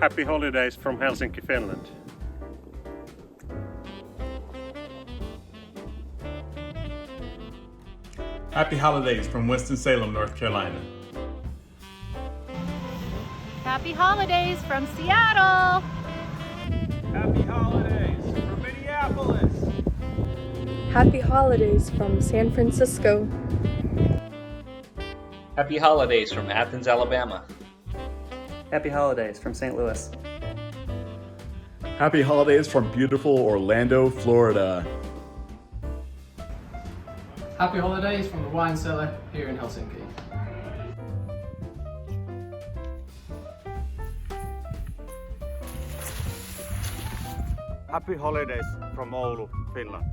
Happy holidays from Helsinki, Finland. Happy holidays from Winston-Salem, North Carolina. Happy holidays from Seattle. Happy holidays from Minneapolis. Happy holidays from San Francisco. Happy holidays from Athens, Alabama. Happy holidays from St. Louis. Happy holidays from beautiful Orlando, Florida. Happy holidays from the wine cellar here in Helsinki. Happy holidays from Oulu, Finland.